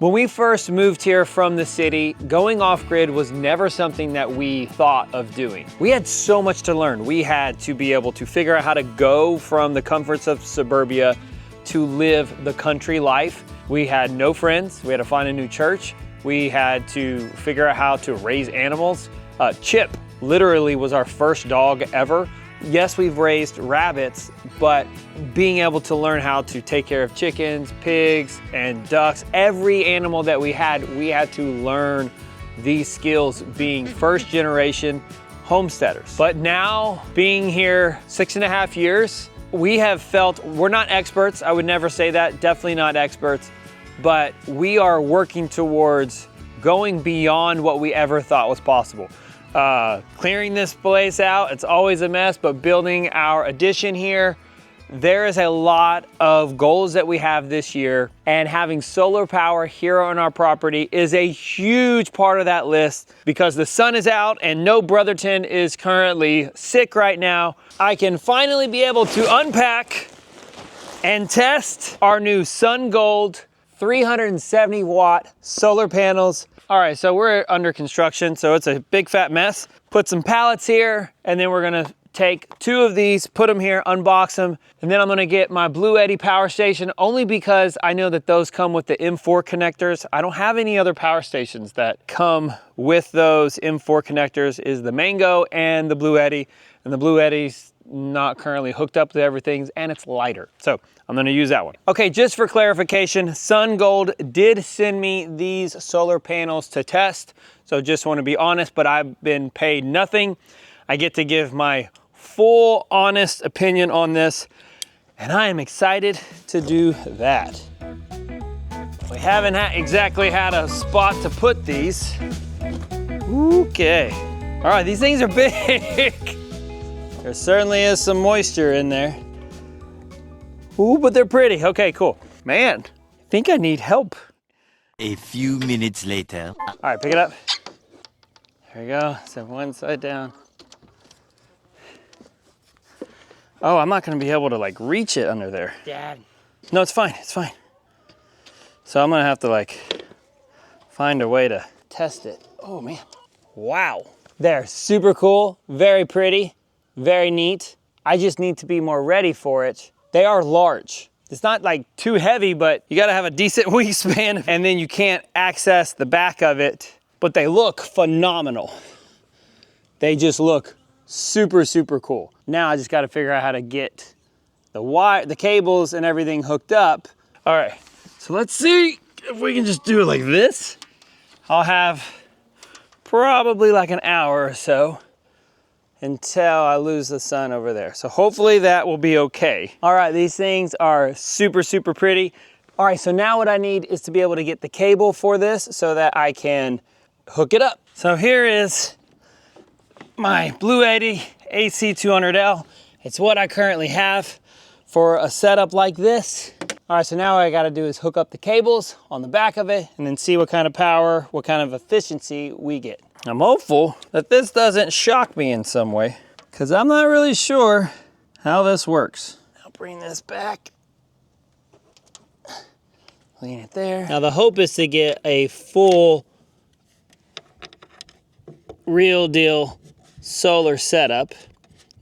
When we first moved here from the city, going off-grid was never something that we thought of doing. We had so much to learn. We had to be able to figure out how to go from the comforts of suburbia to live the country life. We had no friends. We had to find a new church. We had to figure out how to raise animals. Chip literally was our first dog ever. Yes, we've raised rabbits, but being able to learn how to take care of chickens, pigs, and ducks, every animal that we had to learn these skills being first generation homesteaders. But now, being here 6.5 years, we have felt, we're not experts, I would never say that, definitely not experts, but we are working towards going beyond what we ever thought was possible. Clearing this place out, it's always a mess, but building our addition here, there is a lot of goals that we have this year, and having solar power here on our property is a huge part of that list because the sun is out and no Brotherton is currently sick right now. I can finally be able to unpack and test our new Sun Gold 370 watt solar panels. All right, so we're under construction, so it's a big fat mess. Put some pallets here, and then we're gonna take 2 of these, put them here, unbox them, and then I'm gonna get my Blue Eddy power station, only because I know that those come with the M4 connectors. I don't have any other power stations that come with those M4 connectors, is the Mango and the Blue Eddy, and the Blue Eddy's not currently hooked up to everything, and it's lighter. So I'm gonna use that one. Okay, just for clarification, Sun Gold did send me these solar panels to test. So just wanna be honest, but I've been paid nothing. I get to give my full honest opinion on this, and I am excited to do that. We haven't exactly had a spot to put these. Okay. All right, these things are big. There certainly is some moisture in there. Ooh, but they're pretty. Okay, cool. Man, I think I need help. A few minutes later. All right, pick it up. There we go. So one side down. Oh, I'm not gonna be able to like reach it under there. Dad. No, it's fine, it's fine. So I'm gonna have to like find a way to test it. Oh man, wow. They're super cool, very pretty, very neat. I just need to be more ready for it. They are large. It's not like too heavy, but you gotta have a decent wingspan, and then you can't access the back of it, but they look phenomenal. They just look super, super cool. Now I just gotta figure out how to get the wire, the cables and everything hooked up. All right, so let's see if we can just do it like this. I'll have probably like an hour or so until I lose the sun over there. So hopefully that will be okay. All right, these things are super, super pretty. All right, so now what I need is to be able to get the cable for this so that I can hook it up. So here is my Blue Eddy AC200L. It's what I currently have for a setup like this. All right, so now what I gotta do is hook up the cables on the back of it and then see what kind of power, what kind of efficiency we get. I'm hopeful that this doesn't shock me in some way because I'm not really sure how this works. I'll bring this back. Lean it there. Now the hope is to get a full real deal solar setup,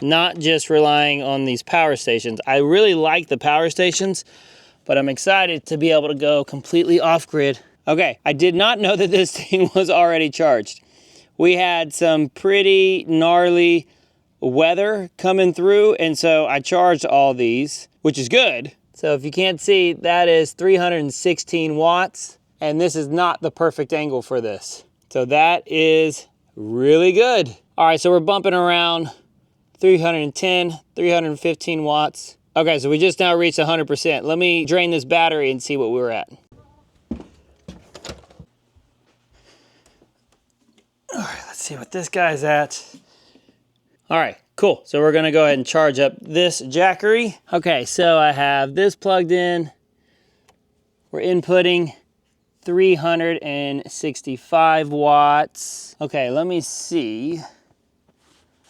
not just relying on these power stations. I really like the power stations, but I'm excited to be able to go completely off grid. Okay, I did not know that this thing was already charged. We had some pretty gnarly weather coming through, and so I charged all these, which is good. So if you can't see, that is 316 watts, and this is not the perfect angle for this. So that is really good. All right, so we're bumping around 310, 315 watts. Okay, so we just now reached 100%. Let me drain this battery and see what we're at. All right, let's see what this guy's at. All right, cool. So we're gonna go ahead and charge up this jackery. Okay, so I have this plugged in. We're inputting 365 watts. Okay, let me see.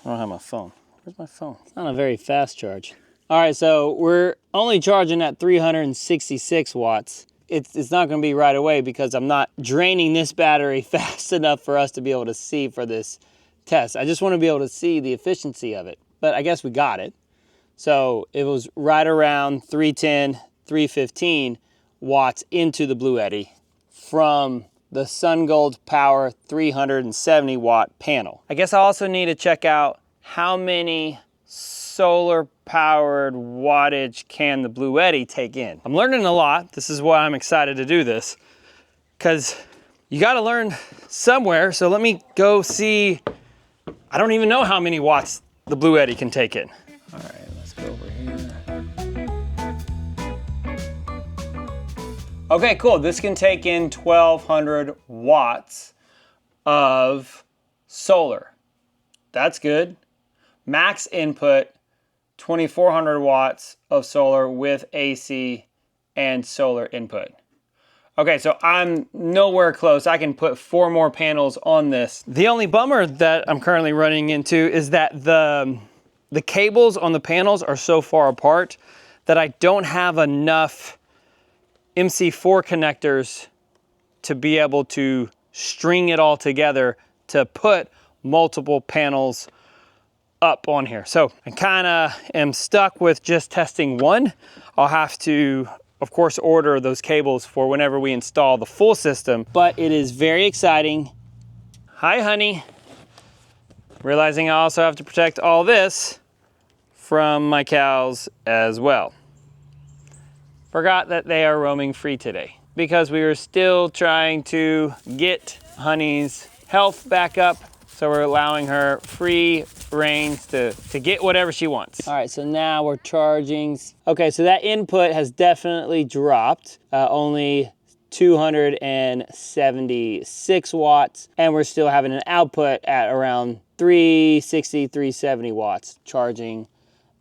I don't have my phone. Where's my phone? It's not a very fast charge. All right, so we're only charging at 366 watts. it's not gonna be right away because I'm not draining this battery fast enough for us to be able to see for this test. I just wanna be able to see the efficiency of it, but I guess we got it. So it was right around 310, 315 watts into the Blue Eddy from the SunGold Power 370 watt panel. I guess I also need to check out how many solar powered wattage can the Blue Eddy take in. I'm learning a lot. This is why I'm excited to do this, because you got to learn somewhere. So let me go see. I don't even know how many watts the Blue Eddy can take in. All right, let's go over here. Okay, cool. This can take in 1,200 watts of solar. That's good. Max input, 2,400 watts of solar with AC and solar input. Okay, so I'm nowhere close. I can put 4 more panels on this. The only bummer that I'm currently running into is that the cables on the panels are so far apart that I don't have enough MC4 connectors to be able to string it all together to put multiple panels up on here. So I kind of am stuck with just testing one. I'll have to, of course, order those cables for whenever we install the full system, but it is very exciting. Hi, honey. Realizing I also have to protect all this from my cows as well. Forgot that they are roaming free today because we were still trying to get Honey's health back up. So we're allowing her free reins to get whatever she wants. All right, so now we're charging. Okay, so that input has definitely dropped, only 276 watts, and we're still having an output at around 360, 370 watts charging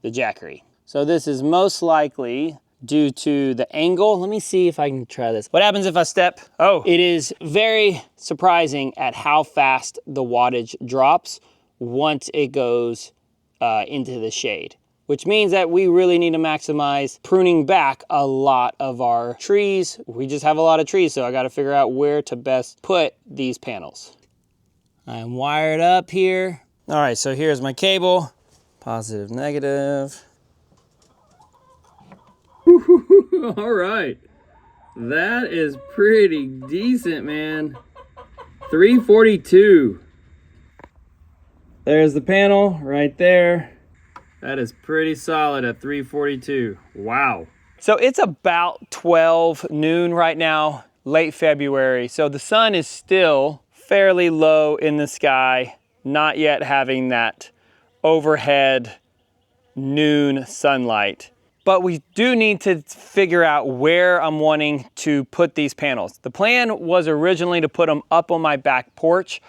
the Jackery. So this is most likely due to the angle. Let me see if I can try this. What happens if I step? Oh, it is very surprising at how fast the wattage drops once it goes into the shade, which means that we really need to maximize pruning back a lot of our trees. We just have a lot of trees, so I got to figure out where to best put these panels. I'm wired up here. All right, so here's my cable. Positive, negative. All right, that is pretty decent, man. 342. There's the panel right there. That is pretty solid at 342. Wow. So it's about 12 noon right now, late February. So the sun is still fairly low in the sky, not yet having that overhead noon sunlight. But we do need to figure out where I'm wanting to put these panels. The plan was originally to put them up on my back porch.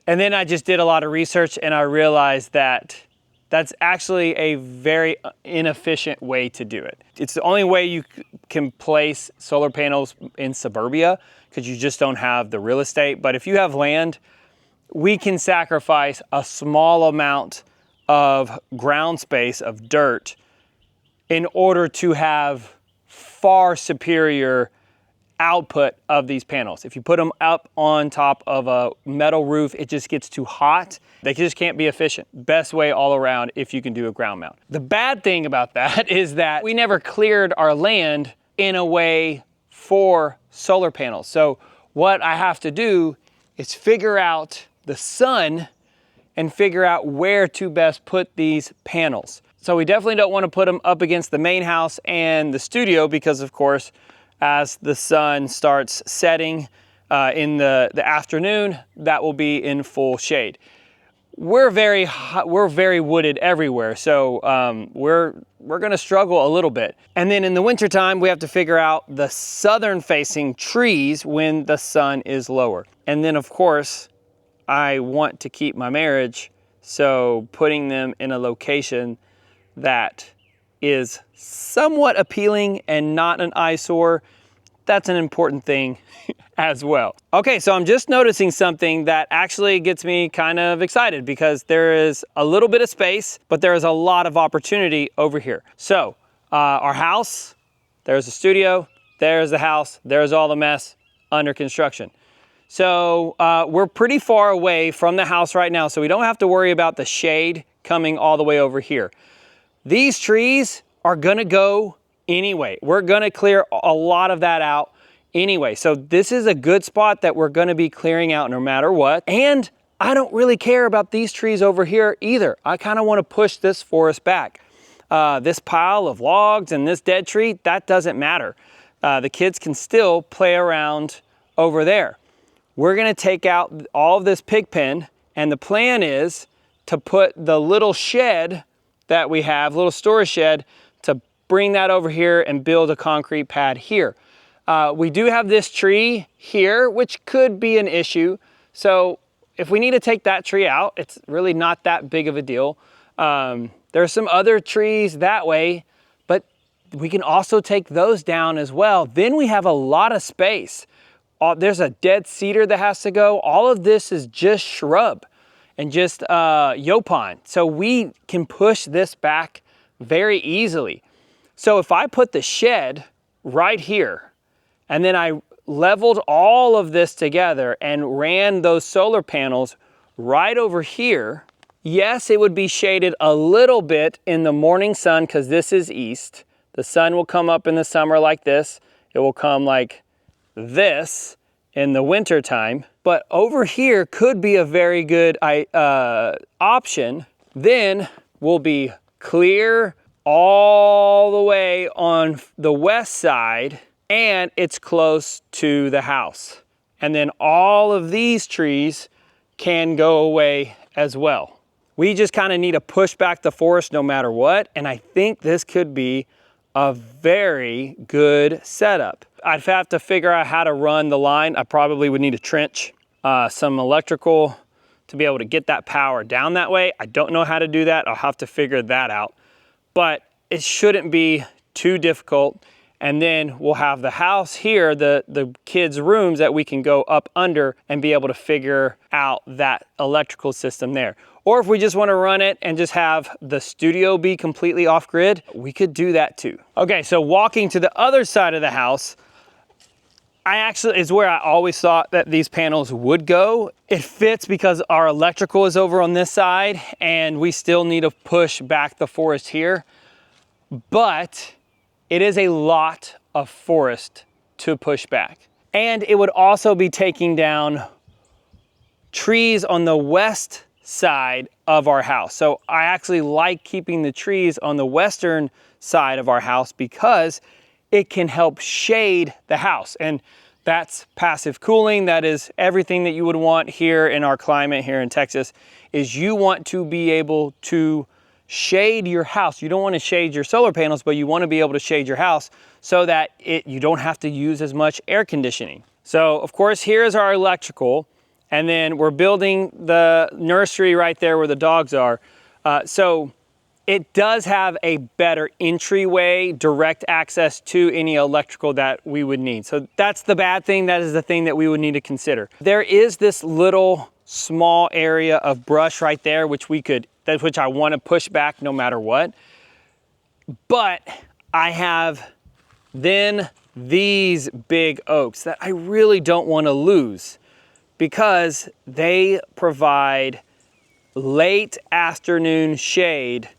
And then I just did a lot of research and I realized that that's actually a very inefficient way to do it. It's the only way you can place solar panels in suburbia because you just don't have the real estate. But if you have land, we can sacrifice a small amount of ground space of dirt in order to have far superior output of these panels. If you put them up on top of a metal roof, it just gets too hot. They just can't be efficient. Best way all around if you can do a ground mount. The bad thing about that is that we never cleared our land in a way for solar panels. So what I have to do is figure out the sun and figure out where to best put these panels. So we definitely don't want to put them up against the main house and the studio because, of course, as the sun starts setting in the afternoon, that will be in full shade. We're very wooded everywhere, so we're going to struggle a little bit. And then in the wintertime, we have to figure out the southern-facing trees when the sun is lower. And then, of course, I want to keep my marriage, so putting them in a location that is somewhat appealing and not an eyesore, that's an important thing as well. Okay, so I'm just noticing something that actually gets me kind of excited because there is a little bit of space, but there is a lot of opportunity over here. So our house, there's a studio, there's the house, there's all the mess under construction. So we're pretty far away from the house right now, so we don't have to worry about the shade coming all the way over here. These trees are gonna go anyway. We're gonna clear a lot of that out anyway. So this is a good spot that we're gonna be clearing out no matter what. And I don't really care about these trees over here either. I kind of want to push this forest back. This pile of logs and this dead tree, that doesn't matter. The kids can still play around over there. We're gonna take out all of this pig pen, and the plan is to put the little shed that we have, little storage shed, to bring that over here and build a concrete pad here. We do have this tree here, which could be an issue. So if we need to take that tree out, it's really not that big of a deal. There are some other trees that way, but we can also take those down as well. Then we have a lot of space. There's a dead cedar that has to go. All of this is just shrub and just yopon. So we can push this back very easily. So if I put the shed right here, and then I leveled all of this together and ran those solar panels right over here, yes, it would be shaded a little bit in the morning sun because this is east. The sun will come up in the summer like this. It will come like this in the winter time. But over here could be a very good option. Then we'll be clear all the way on the west side, and it's close to the house. And then all of these trees can go away as well. We just kind of need to push back the forest no matter what, and I think this could be a very good setup. I'd have to figure out how to run the line. I probably would need a trench, some electrical to be able to get that power down that way. I don't know how to do that. I'll have to figure that out, but it shouldn't be too difficult. And then we'll have the house here, the kids' rooms that we can go up under and be able to figure out that electrical system there. Or if we just want to run it and just have the studio be completely off grid, we could do that too. Okay, so walking to the other side of the house, is where I always thought that these panels would go. It fits because our electrical is over on this side and we still need to push back the forest here. But it is a lot of forest to push back. And it would also be taking down trees on the west side of our house. So I actually like keeping the trees on the western side of our house because it can help shade the house. And that's passive cooling. That is everything that you would want here in our climate here in Texas, is you want to be able to shade your house. You don't want to shade your solar panels, but you want to be able to shade your house so that you don't have to use as much air conditioning. So of course, here's our electrical, and then we're building the nursery right there where the dogs are. So it does have a better entryway, direct access to any electrical that we would need. So that's the bad thing. That is the thing that we would need to consider. There is this little small area of brush right there, which I want to push back no matter what. But I have then these big oaks that I really don't want to lose because they provide late afternoon shade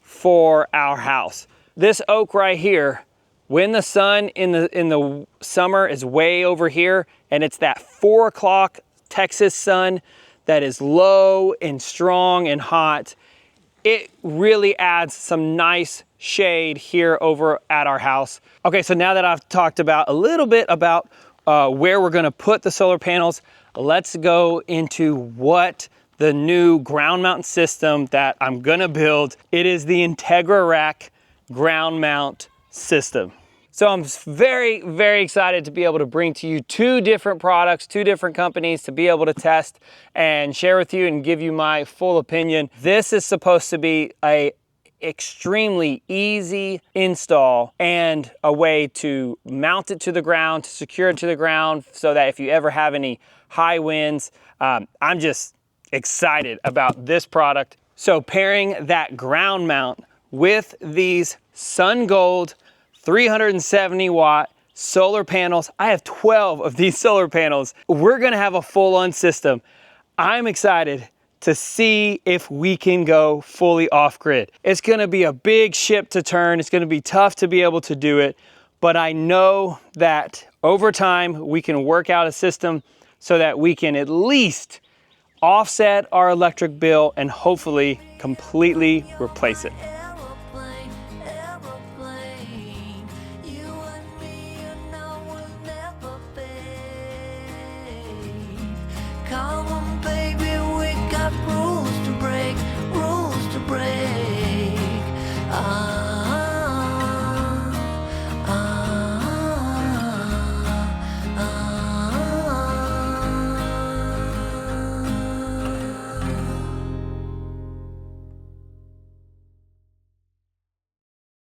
for our house. This oak right here, when the sun in the summer is way over here and it's that 4 o'clock Texas sun that is low and strong and hot, it really adds some nice shade here over at our house. Okay, so now that I've talked about a little bit about where we're gonna put the solar panels, let's go into what the new ground mount system that I'm gonna build. It is the IntegraRack ground mount system. So I'm very, very excited to be able to bring to you 2 different products, 2 different companies to be able to test and share with you and give you my full opinion. This is supposed to be a extremely easy install and a way to mount it to the ground, to secure it to the ground so that if you ever have any high winds, I'm just excited about this product. So pairing that ground mount with these Sun Gold 370 watt solar panels. I have 12 of these solar panels. We're gonna have a full-on system. I'm excited to see if we can go fully off-grid. It's gonna be a big ship to turn. It's gonna be tough to be able to do it, but I know that over time we can work out a system so that we can at least offset our electric bill and hopefully completely replace it.